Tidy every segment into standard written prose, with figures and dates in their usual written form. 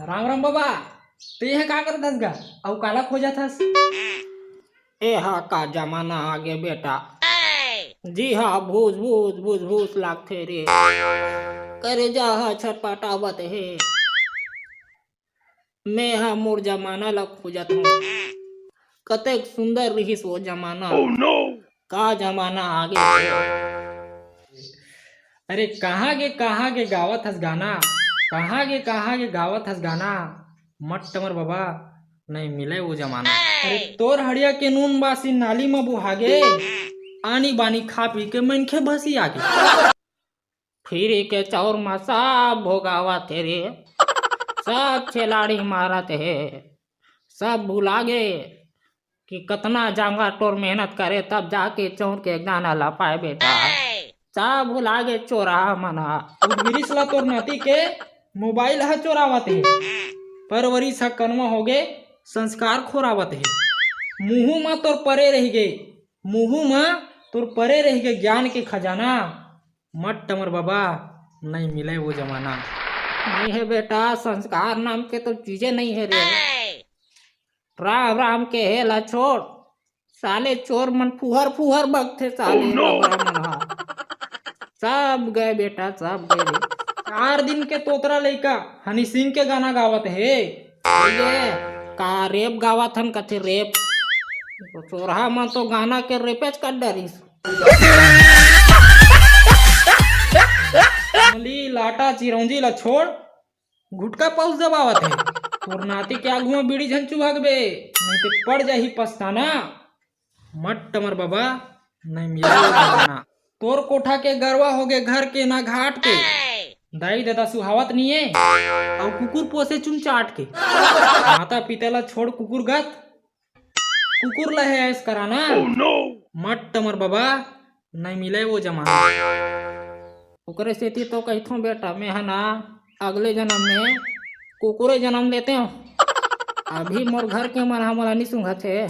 राम राम बाबा। तो यह का करतस गा अउ काला खोजतस? ए हा का जमाना आ गया बेटा। जी हाँ, भूस भूस भूस भूस लागथे रे। करे जा हा छटपटावत हे। मैं हा मोर जमाना ला खोजत हूँ। कतेक सुंदर रहिस वो जमाना। का जमाना आ गया। अरे कहाँ के गावत हस गाना? कहाँ के गावत हस गाना? मट टमर बाबा नहीं मिले वो जमाना। अरे तोर हड़िया के नून बासी नाली में बुहागे, आनी बानी खा पी के मनखे भसी आगे। फिर के चौर मसा भोगावा तेरे। सब खिलाड़ी मारत है। सब भुला गए कि कतना जांगा टोर मेहनत करे तब जाके चौर के गाना ला पाए बेटा। सब भुला गए चोरा मना। गिरीश ला तोर नाती के मोबाइल ह चोरावत है। परवरिश ह कनवा हो गए, संस्कार खोरावत है। मुंह में तोर परे रह गए, मुंह में तोर परे रह गए ज्ञान के खजाना। मट टमर बाबा नहीं मिले वो जमाना। नहीं है बेटा, संस्कार नाम के तो चीजें नहीं है रे। राम राम के हेला छोड़। साले चोर मन फुहर फुहर बगथे साले। सब गए बेटा, सब गए रे। 4 दिन के तोतरा लइका हनी सिंह के गाना गावत है। ये का रेप गावत हन कथे रेप। चोरहा मन तो गाना के रेपेच कर डरिस। अमली लाटा चिरौंजी ला छोड़, गुटका पाउस दबावत है। तोर नाती के आगू में बीड़ी झंचू भागबे, नहीं तो पड़ जाही पछताना। मट टमर बाबा नहीं मिले वो जमाना। तोर कोठा के गरवा हो गए घर के ना घाट के। दाई दादा सुहावत नहीं है और कुकुर पोसे चुन चाट के। माता पिता ला छोड़ कुकुर गत, कुकुर ला है ऐस कराना। मट टमर बाबा नहीं मिले वो जमाना। ओकरे सेती तो कहथूं बेटा, मैं है ना अगले जन्म में कुकुरे जन्म लेते हो। अभी मोर घर के मन हमला नहीं सुंघत है।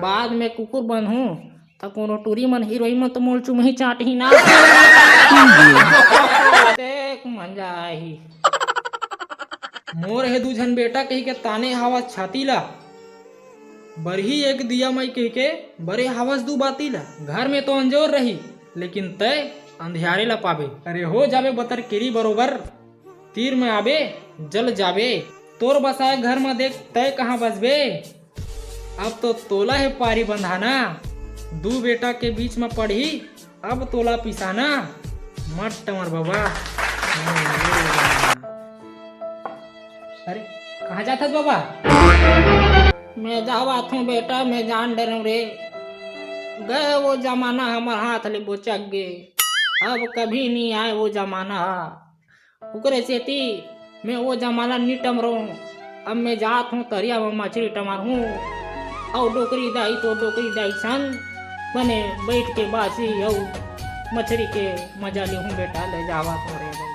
बाद में कुकुर बनहूं तो कोनो टूरी मन हीरोइन मन तो मोल चुमही चाट ही ना। देख मजा आई। मोर है दूझन बेटा कही के ताने हवा छाती ला, बरही एक दिया मई कह के बरे हवस दू बाती ला। घर में तो अंजोर रही लेकिन तय अंधियारे ला पावे। अरे हो जावे बतर केरी बरोबर, तीर में आवे जल जावे। तोर बसाए घर में देख तय कहाँ बसबे। अब तो तोला है पारी बंधाना, दू बेटा के बीच में पड़ी अब तोला पिसाना। मट टमर बाबा। अरे कहाँ जाता बाबा? मैं जावा थू बेटा, मैं जान डरूं रे। गए वो जमाना हमार हाथ ले बोचक गे। अब कभी नहीं आए वो जमाना। उकरे सेती मैं वो जमाना नहीं टमरो। अब मैं जात हूँ तरिया में मछली टमार हूँ और डोकरी दाई तो डोकरी दाई संग बने बैठ के बासी और मछली के मजा ले हूँ बेटा। ले जावा तो रे।